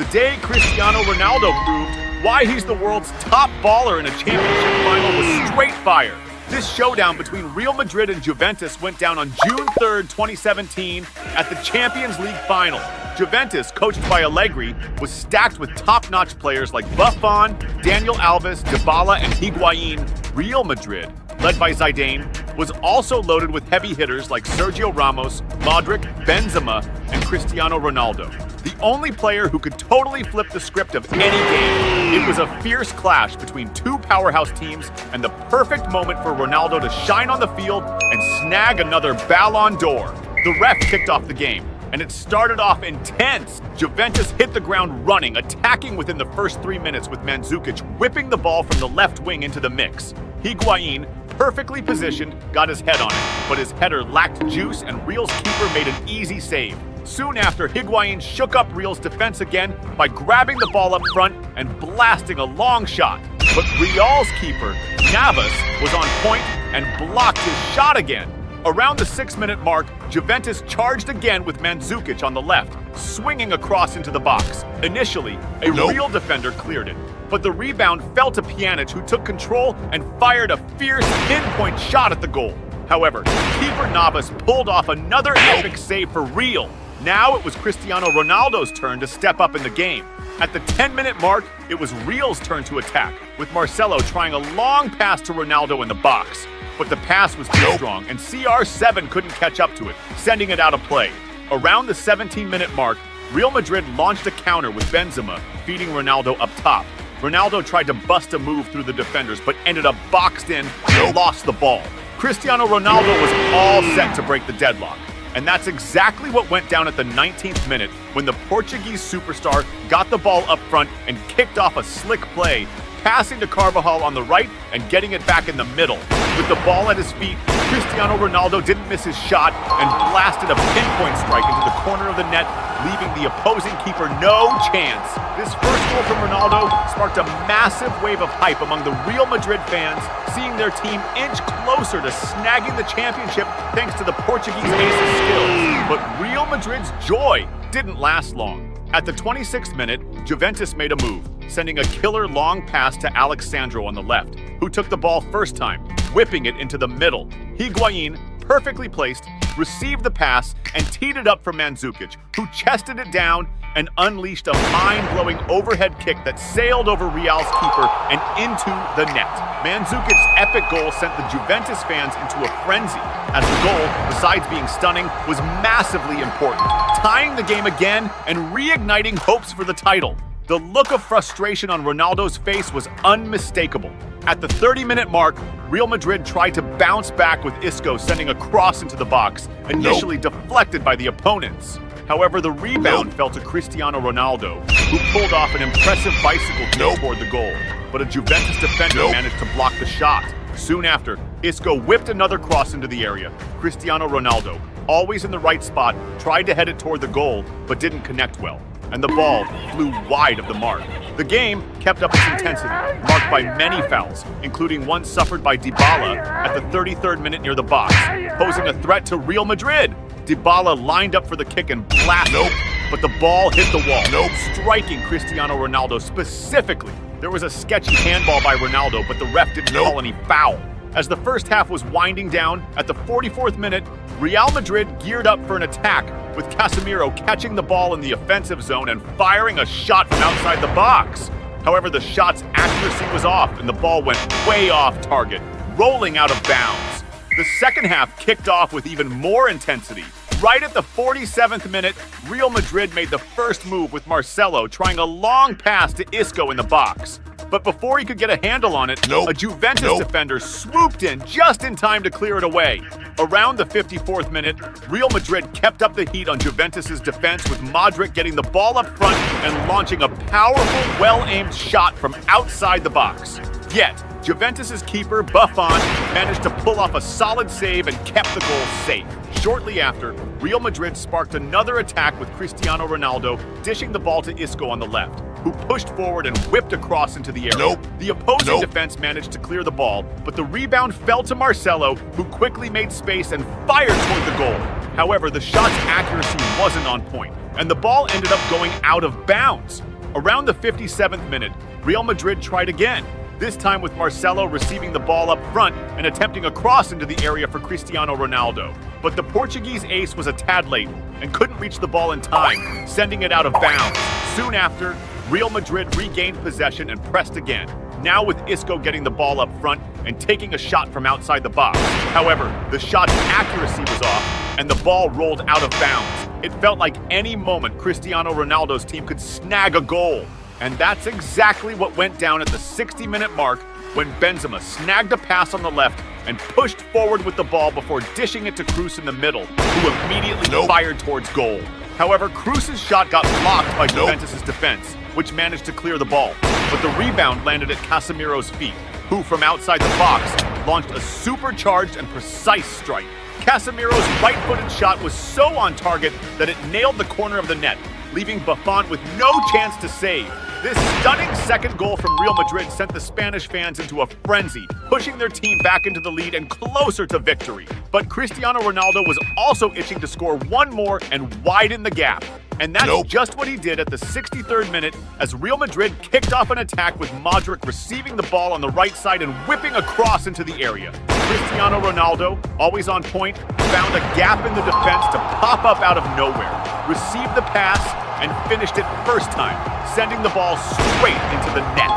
The day Cristiano Ronaldo proved why he's the world's top baller in a championship final was straight fire. This showdown between Real Madrid and Juventus went down on June 3rd, 2017 at the Champions League final. Juventus, coached by Allegri, was stacked with top-notch players like Buffon, Daniel Alves, Dybala, and Higuain. Real Madrid, led by Zidane, was also loaded with heavy hitters like Sergio Ramos, Modric, Benzema, and Cristiano Ronaldo. The only player who could totally flip the script of any game. It was a fierce clash between two powerhouse teams and the perfect moment for Ronaldo to shine on the field and snag another Ballon d'Or. The ref kicked off the game, and it started off intense. Juventus hit the ground running, attacking within the first 3 minutes with Mandzukic whipping the ball from the left wing into the mix. Higuain, perfectly positioned, got his head on it, but his header lacked juice and Real's keeper made an easy save. Soon after, Higuain shook up Real's defense again by grabbing the ball up front and blasting a long shot. But Real's keeper, Navas, was on point and blocked his shot again. Around the 6-minute mark, Juventus charged again with Mandzukic on the left, swinging across into the box. Initially, a Real defender cleared it, but the rebound fell to Pjanic, who took control and fired a fierce pinpoint shot at the goal. However, keeper Navas pulled off another epic save for Real. Now it was Cristiano Ronaldo's turn to step up in the game. At the 10-minute mark, it was Real's turn to attack, with Marcelo trying a long pass to Ronaldo in the box. But the pass was too strong, and CR7 couldn't catch up to it, sending it out of play. Around the 17-minute mark, Real Madrid launched a counter with Benzema, feeding Ronaldo up top. Ronaldo tried to bust a move through the defenders, but ended up boxed in and lost the ball. Cristiano Ronaldo was all set to break the deadlock. And that's exactly what went down at the 19th minute when the Portuguese superstar got the ball up front and kicked off a slick play, passing to Carvajal on the right and getting it back in the middle. With the ball at his feet, Cristiano Ronaldo didn't miss his shot and blasted a pinpoint strike into the corner of the net, leaving the opposing keeper no chance. This first goal from Ronaldo sparked a massive wave of hype among the Real Madrid fans, seeing their team inch closer to snagging the championship thanks to the Portuguese ace's skills. But Real Madrid's joy didn't last long. At the 26th minute, Juventus made a move, sending a killer long pass to Alexandro on the left, who took the ball first time, whipping it into the middle. Higuain, perfectly placed, received the pass and teed it up for Mandzukic, who chested it down and unleashed a mind-blowing overhead kick that sailed over Real's keeper and into the net. Mandzukic's epic goal sent the Juventus fans into a frenzy, as the goal, besides being stunning, was massively important, tying the game again and reigniting hopes for the title. The look of frustration on Ronaldo's face was unmistakable. At the 30-minute mark, Real Madrid tried to bounce back with Isco sending a cross into the box, initially deflected by the opponents. However, the rebound fell to Cristiano Ronaldo, who pulled off an impressive bicycle kick toward the goal, but a Juventus defender managed to block the shot. Soon after, Isco whipped another cross into the area. Cristiano Ronaldo, always in the right spot, tried to head it toward the goal, but didn't connect well, and the ball flew wide of the mark. The game kept up its intensity, marked by many fouls, including one suffered by Dybala at the 33rd minute near the box, posing a threat to Real Madrid. Dybala lined up for the kick and blasted, but the ball hit the wall, striking Cristiano Ronaldo specifically. There was a sketchy handball by Ronaldo, but the ref didn't call any foul. As the first half was winding down, at the 44th minute, Real Madrid geared up for an attack, with Casemiro catching the ball in the offensive zone and firing a shot from outside the box. However, the shot's accuracy was off and the ball went way off target, rolling out of bounds. The second half kicked off with even more intensity. Right at the 47th minute, Real Madrid made the first move with Marcelo trying a long pass to Isco in the box. But before he could get a handle on it, a Juventus defender swooped in just in time to clear it away. Around the 54th minute, Real Madrid kept up the heat on Juventus's defense, with Modric getting the ball up front and launching a powerful, well-aimed shot from outside the box. Yet, Juventus's keeper, Buffon, managed to pull off a solid save and kept the goal safe. Shortly after, Real Madrid sparked another attack with Cristiano Ronaldo dishing the ball to Isco on the left, who pushed forward and whipped across into the area. The opposing defense managed to clear the ball, but the rebound fell to Marcelo, who quickly made space and fired toward the goal. However, the shot's accuracy wasn't on point, and the ball ended up going out of bounds. Around the 57th minute, Real Madrid tried again, this time with Marcelo receiving the ball up front and attempting a cross into the area for Cristiano Ronaldo. But the Portuguese ace was a tad late and couldn't reach the ball in time, sending it out of bounds. Soon after, Real Madrid regained possession and pressed again, now with Isco getting the ball up front and taking a shot from outside the box. However, the shot's accuracy was off and the ball rolled out of bounds. It felt like any moment Cristiano Ronaldo's team could snag a goal. And that's exactly what went down at the 60-minute mark when Benzema snagged a pass on the left and pushed forward with the ball before dishing it to Kroos in the middle, who immediately fired towards goal. However, Kroos' shot got blocked by Juventus' defense, which managed to clear the ball. But the rebound landed at Casemiro's feet, who from outside the box launched a supercharged and precise strike. Casemiro's right-footed shot was so on target that it nailed the corner of the net, leaving Buffon with no chance to save. This stunning second goal from Real Madrid sent the Spanish fans into a frenzy, pushing their team back into the lead and closer to victory. But Cristiano Ronaldo was also itching to score one more and widen the gap. And that's just what he did at the 63rd minute as Real Madrid kicked off an attack with Modric receiving the ball on the right side and whipping across into the area. Cristiano Ronaldo, always on point, found a gap in the defense to pop up out of nowhere, received the pass, and finished it first time, sending the ball straight into the net.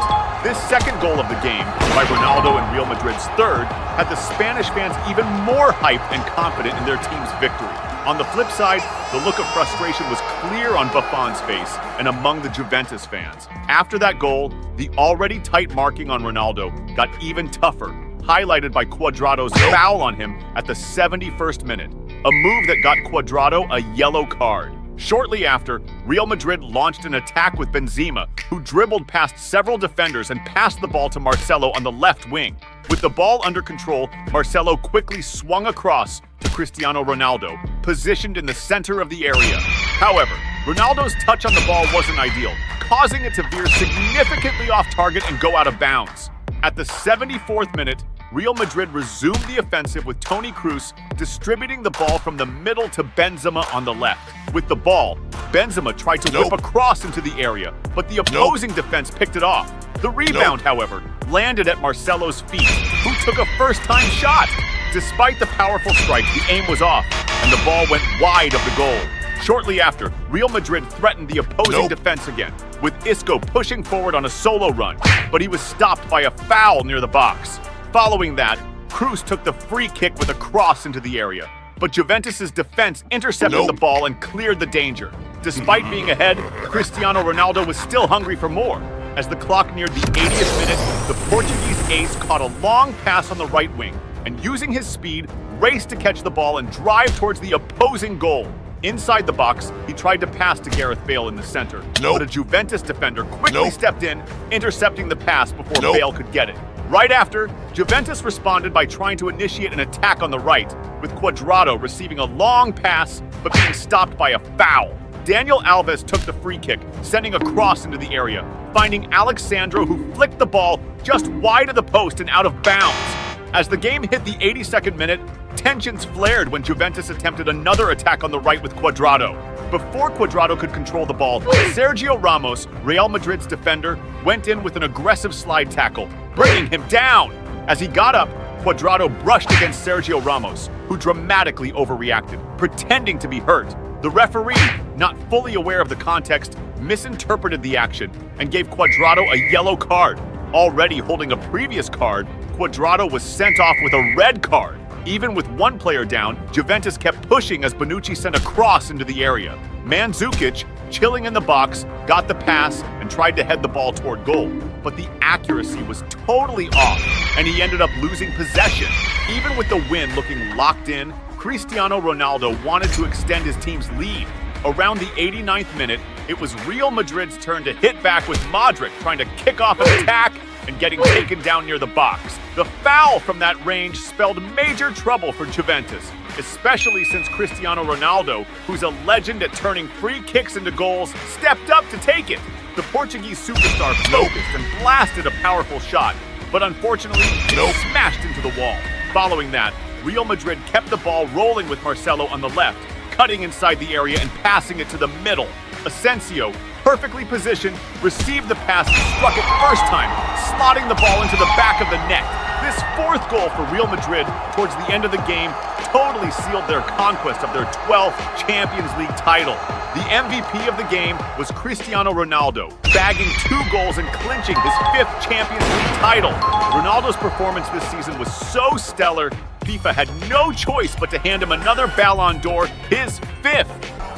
This second goal of the game, by Ronaldo and Real Madrid's third, had the Spanish fans even more hyped and confident in their team's victory. On the flip side, the look of frustration was clear on Buffon's face and among the Juventus fans. After that goal, the already tight marking on Ronaldo got even tougher, highlighted by Cuadrado's foul on him at the 71st minute, a move that got Cuadrado a yellow card. Shortly after, Real Madrid launched an attack with Benzema, who dribbled past several defenders and passed the ball to Marcelo on the left wing. With the ball under control, Marcelo quickly swung across to Cristiano Ronaldo, positioned in the center of the area. However, Ronaldo's touch on the ball wasn't ideal, causing it to veer significantly off target and go out of bounds. At the 74th minute, Real Madrid resumed the offensive with Toni Kroos distributing the ball from the middle to Benzema on the left. With the ball, Benzema tried to whip across into the area, but the opposing defense picked it off. The rebound, however, landed at Marcelo's feet, who took a first-time shot. Despite the powerful strike, the aim was off, and the ball went wide of the goal. Shortly after, Real Madrid threatened the opposing defense again, with Isco pushing forward on a solo run, but he was stopped by a foul near the box. Following that, Kroos took the free kick with a cross into the area, but Juventus' defense intercepted the ball and cleared the danger. Despite being ahead, Cristiano Ronaldo was still hungry for more. As the clock neared the 80th minute, the Portuguese ace caught a long pass on the right wing, and using his speed, raced to catch the ball and drive towards the opposing goal. Inside the box, he tried to pass to Gareth Bale in the center, but a Juventus defender quickly stepped in, intercepting the pass before Bale could get it. Right after, Juventus responded by trying to initiate an attack on the right, with Cuadrado receiving a long pass but being stopped by a foul. Daniel Alves took the free kick, sending a cross into the area, finding Alexandro, who flicked the ball just wide of the post and out of bounds. As the game hit the 82nd minute, tensions flared when Juventus attempted another attack on the right with Cuadrado. Before Cuadrado could control the ball, Sergio Ramos, Real Madrid's defender, went in with an aggressive slide tackle, bringing him down. As he got up, Cuadrado brushed against Sergio Ramos, who dramatically overreacted, pretending to be hurt. The referee, not fully aware of the context, misinterpreted the action and gave Cuadrado a yellow card. Already holding a previous card, Cuadrado was sent off with a red card. Even with one player down, Juventus kept pushing as Bonucci sent a cross into the area. Mandzukic, chilling in the box, got the pass and tried to head the ball toward goal. But the accuracy was totally off, and he ended up losing possession. Even with the win looking locked in, Cristiano Ronaldo wanted to extend his team's lead. Around the 89th minute, it was Real Madrid's turn to hit back with Modric trying to kick off an attack and getting taken down near the box. The foul from that range spelled major trouble for Juventus, especially since Cristiano Ronaldo, who's a legend at turning free kicks into goals, stepped up to take it. The Portuguese superstar focused and blasted a powerful shot, but unfortunately, it smashed into the wall. Following that, Real Madrid kept the ball rolling with Marcelo on the left, cutting inside the area and passing it to the middle. Asensio, perfectly positioned, received the pass, and struck it first time, slotting the ball into the back of the net. This fourth goal for Real Madrid towards the end of the game totally sealed their conquest of their 12th Champions League title. The MVP of the game was Cristiano Ronaldo, bagging 2 goals and clinching his 5th Champions League title. Ronaldo's performance this season was so stellar, FIFA had no choice but to hand him another Ballon d'Or, his 5th.